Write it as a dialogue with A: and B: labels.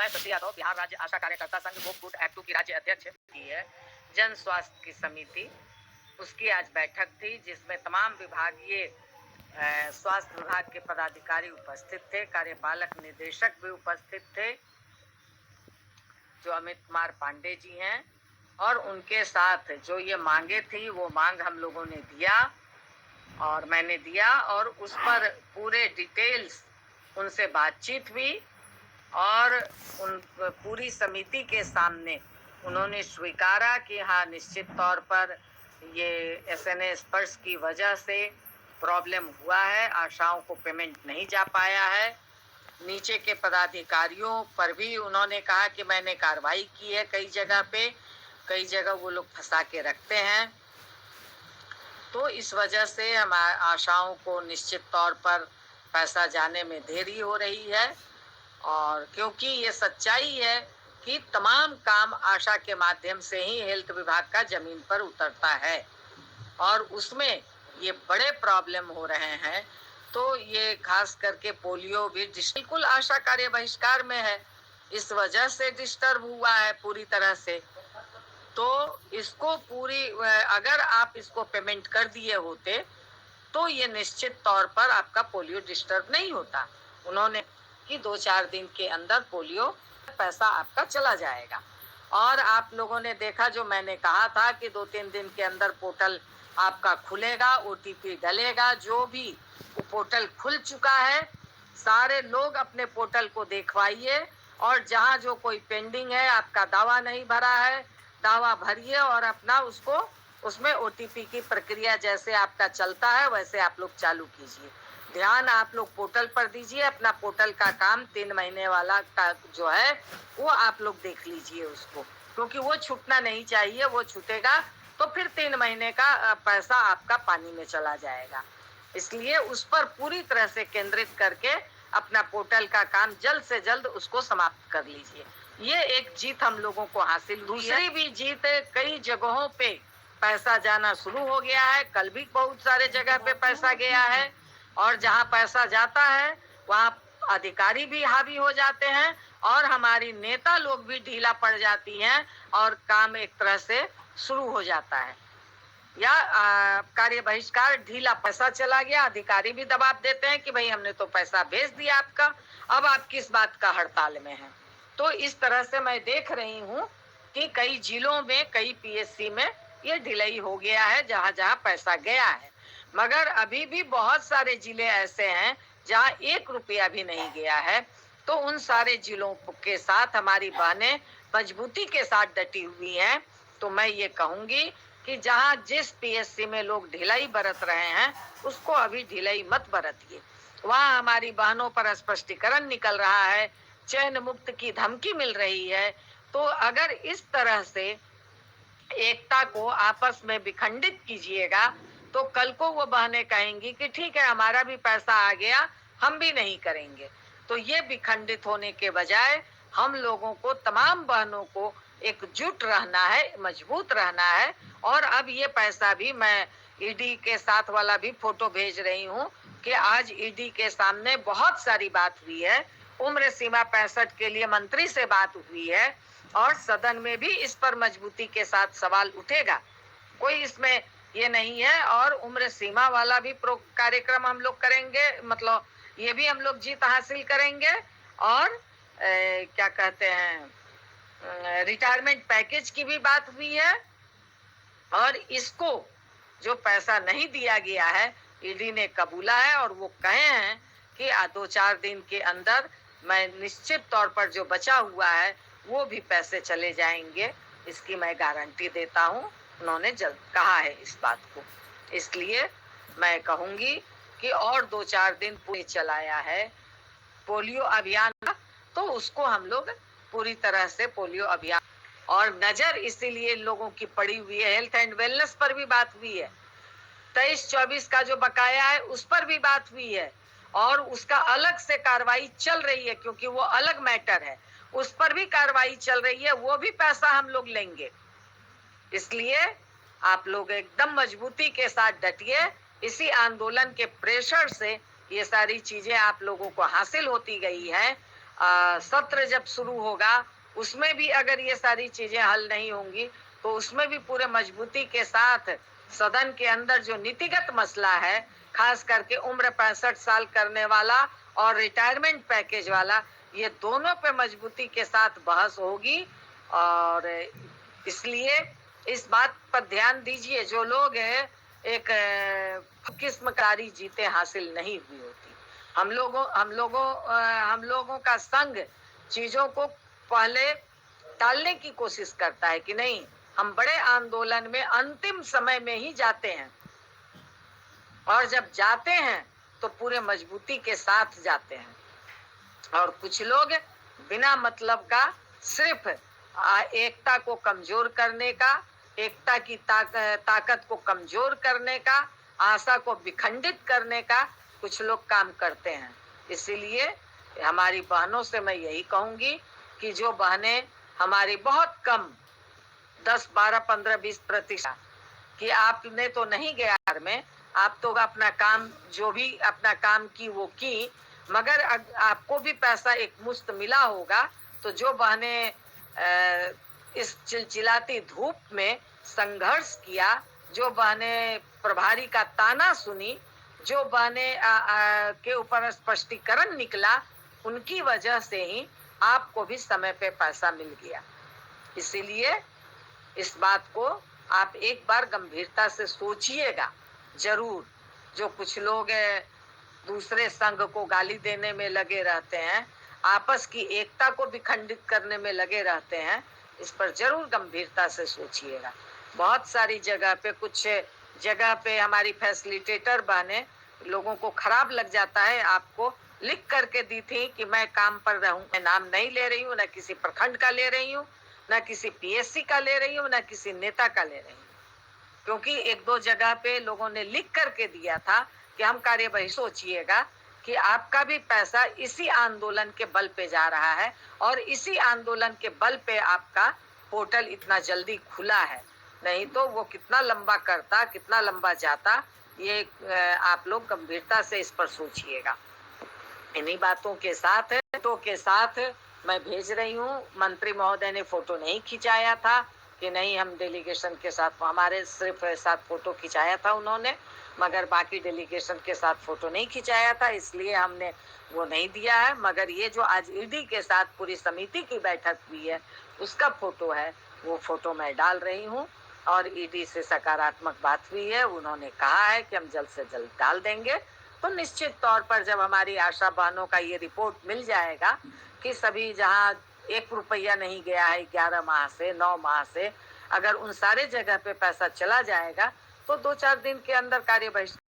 A: मैं शशि यादव बिहार राज्य आशा कार्यकर्ता संघ गोपगुट एक्ट 2 की राज्य अध्यक्ष की है। जन स्वास्थ्य की समिति उसकी आज बैठक थी, जिसमें तमाम विभागीय स्वास्थ्य विभाग के पदाधिकारी उपस्थित थे, कार्यपालक निदेशक भी उपस्थित थे जो अमित कुमार पांडे जी हैं, और उनके साथ जो ये मांगे थी वो मांग हम लोगों ने दिया और मैंने दिया, और उस पर पूरे डिटेल्स उनसे बातचीत हुई और उन पूरी समिति के सामने उन्होंने स्वीकारा कि हाँ, निश्चित तौर पर ये एसएनए स्पर्श की वजह से प्रॉब्लम हुआ है, आशाओं को पेमेंट नहीं जा पाया है। नीचे के पदाधिकारियों पर भी उन्होंने कहा कि मैंने कार्रवाई की है, कई जगह वो लोग फंसा के रखते हैं, तो इस वजह से हम आशाओं को निश्चित तौर पर पैसा जाने में देरी हो रही है। और क्योंकि ये सच्चाई है कि तमाम काम आशा के माध्यम से ही हेल्थ विभाग का जमीन पर उतरता है और उसमें ये बड़े प्रॉब्लम हो रहे हैं। तो ये खास करके पोलियो भी बिल्कुल आशा कार्य बहिष्कार में है, इस वजह से डिस्टर्ब हुआ है पूरी तरह से। तो इसको अगर आप इसको पेमेंट कर दिए होते तो ये निश्चित तौर पर आपका पोलियो डिस्टर्ब नहीं होता। उन्होंने कि 2-4 दिन के अंदर पोलियो पैसा आपका चला जाएगा। और आप लोगों ने देखा, जो मैंने कहा था कि 2-3 दिन के अंदर पोर्टल आपका खुलेगा, ओटीपी डलेगा। जो भी पोर्टल खुल चुका है, सारे लोग अपने पोर्टल को देखवाइए, और जहां जो कोई पेंडिंग है, आपका दावा नहीं भरा है, दावा भरिए और अपना उसमें ओटीपी की प्रक्रिया जैसे आपका चलता है वैसे आप लोग चालू कीजिए। ध्यान आप लोग पोर्टल पर दीजिए, अपना पोर्टल का काम 3 महीने वाला का जो है वो आप लोग देख लीजिए उसको, क्योंकि वो छूटना नहीं चाहिए। वो छूटेगा तो फिर 3 महीने का पैसा आपका पानी में चला जाएगा। इसलिए उस पर पूरी तरह से केंद्रित करके अपना पोर्टल का काम जल्द से जल्द उसको समाप्त कर लीजिए। ये एक जीत हम लोगों को हासिल हुई है। दूसरी भी जीत, कई जगहों पे पैसा जाना शुरू हो गया है। कल भी बहुत सारे जगह पे पैसा गया है, और जहाँ पैसा जाता है वहाँ अधिकारी भी हावी हो जाते हैं और हमारी नेता लोग भी ढीला पड़ जाती हैं और काम एक तरह से शुरू हो जाता है, या कार्य बहिष्कार ढीला। पैसा चला गया, अधिकारी भी दबाव देते हैं कि भाई हमने तो पैसा भेज दिया आपका, अब आप किस बात का हड़ताल में हैं। तो इस तरह से मैं देख रही हूँ कि कई जिलों में, कई पीएससी में ये ढिलाई हो गया है जहाँ जहाँ पैसा गया है। मगर अभी भी बहुत सारे जिले ऐसे हैं जहाँ 1 रुपया भी नहीं गया है। तो उन सारे जिलों के साथ हमारी बहनें मजबूती के साथ डटी हुई हैं। तो मैं ये कहूँगी कि जहाँ जिस पीएससी में लोग ढिलाई बरत रहे हैं उसको अभी ढिलाई मत बरतिए। वहाँ हमारी बहनों पर स्पष्टीकरण निकल रहा है, चयन मुक्त की धमकी मिल रही है। तो अगर इस तरह से एकता को आपस में विखंडित कीजिएगा तो कल को वो बहनें कहेंगी कि ठीक है, हमारा भी पैसा आ गया, हम भी नहीं करेंगे। तो ये विखंडित होने के बजाय हम लोगों को, तमाम बहनों को एकजुट रहना है, मजबूत रहना है। और अब ये पैसा भी, मैं ईडी के साथ वाला भी फोटो भेज रही हूँ कि आज ईडी के सामने बहुत सारी बात हुई है। उम्र सीमा 65 के लिए मंत्री से बात हुई है और सदन में भी इस पर मजबूती के साथ सवाल उठेगा, कोई इसमें ये नहीं है। और उम्र सीमा वाला भी कार्यक्रम हम लोग करेंगे, मतलब ये भी हम लोग जीत हासिल करेंगे। और क्या कहते हैं, रिटायरमेंट पैकेज की भी बात हुई है। और इसको जो पैसा नहीं दिया गया है, ईडी ने कबूला है और वो कहे हैं कि 2-4 दिन के अंदर मैं निश्चित तौर पर जो बचा हुआ है वो भी पैसे चले जाएंगे, इसकी मैं गारंटी देता हूँ। उन्होंने जल्द कहा है इस बात को। इसलिए मैं कहूँगी कि और 2-4 दिन पूरे चलाया है पोलियो अभियान, तो उसको हम लोग पूरी तरह से पोलियो अभियान, और नजर इसीलिए लोगों की पड़ी हुई है। हेल्थ एंड वेलनेस पर भी बात हुई है, 23-24 का जो बकाया है उस पर भी बात हुई है, और उसका अलग से कार्रवाई चल रही है, क्योंकि वो अलग मैटर है, उस पर भी कार्रवाई चल रही है, वो भी पैसा हम लोग लेंगे। इसलिए आप लोग एकदम मजबूती के साथ डटिए। इसी आंदोलन के प्रेशर से ये सारी चीजें आप लोगों को हासिल होती गई है। सत्र जब शुरू होगा उसमें भी अगर ये सारी चीजें हल नहीं होंगी तो उसमें भी पूरे मजबूती के साथ सदन के अंदर जो नीतिगत मसला है, खास करके उम्र 65 साल करने वाला और रिटायरमेंट पैकेज वाला, ये दोनों पे मजबूती के साथ बहस होगी। और इसलिए इस बात पर ध्यान दीजिए, जो लोग एक किस्म कारी जीते हासिल नहीं हुई होती। हम लोगों का संग चीजों को पहले टालने की कोशिश करता है कि नहीं, हम बड़े आंदोलन में अंतिम समय में ही जाते हैं, और जब जाते हैं तो पूरे मजबूती के साथ जाते हैं। और कुछ लोग बिना मतलब का सिर्फ एकता को कमजोर करने का, एकता की ताकत को कमजोर करने का, आशा को विखंडित करने का कुछ लोग काम करते हैं। इसीलिए हमारी बहनों से मैं यही कहूंगी कि जो बहनें हमारी बहुत कम 10, 12, 15, 20% कि आपने तो नहीं गया में, आप तो अपना काम जो भी अपना काम की वो की, मगर आपको भी पैसा एक मुश्त मिला होगा। तो जो बहनें इस चिलचिलाती धूप में संघर्ष किया, जो बहनें प्रभारी का ताना सुनी, जो बहनें के ऊपर स्पष्टीकरण निकला, उनकी वजह से ही आपको भी समय पे पैसा मिल गया। इसीलिए इस बात को आप एक बार गंभीरता से सोचिएगा जरूर। जो कुछ लोग दूसरे संघ को गाली देने में लगे रहते हैं, आपस की एकता को विखंडित करने में लगे रहते हैं, इस पर जरूर गंभीरता से सोचिएगा। बहुत सारी जगह पे, कुछ जगह पे हमारी फैसिलिटेटर बहने लोगों को खराब लग जाता है, आपको लिख करके दी थी कि मैं काम पर रहूं। मैं नाम नहीं ले रही हूँ, न किसी प्रखंड का ले रही हूँ, न किसी पीएससी का ले रही हूँ, न किसी नेता का ले रही हूँ, क्योंकि एक दो जगह पे लोगों ने लिख करके दिया था कि हम कार्यवाही। सोचिएगा कि आपका भी पैसा इसी आंदोलन के बल पे जा रहा है, और इसी आंदोलन के बल पे आपका पोर्टल इतना जल्दी खुला है। नहीं तो वो कितना लंबा करता, कितना लंबा जाता, ये आप लोग गंभीरता से इस पर सोचिएगा। इन्हीं बातों के साथ मैं भेज रही हूँ। मंत्री महोदय ने फोटो नहीं खिंचाया था कि नहीं, हम डेलीगेशन के साथ, हमारे सिर्फ साथ फोटो खिंचाया था उन्होंने, मगर बाकी डेलीगेशन के साथ फोटो नहीं खिंचाया था, इसलिए हमने वो नहीं दिया है। मगर ये जो आज ईडी के साथ पूरी समिति की बैठक हुई है, उसका फोटो है, वो फोटो मैं डाल रही हूँ। और ईडी से सकारात्मक बात हुई है, उन्होंने कहा है कि हम जल्द से जल्द डाल देंगे। तो निश्चित तौर पर जब हमारी आशा बहनों का ये रिपोर्ट मिल जाएगा कि सभी जहाँ 1 रुपया नहीं गया है 11 माह से, 9 माह से, अगर उन सारे जगह पे पैसा चला जाएगा तो 2-4 दिन के अंदर कार्य बहिष्कार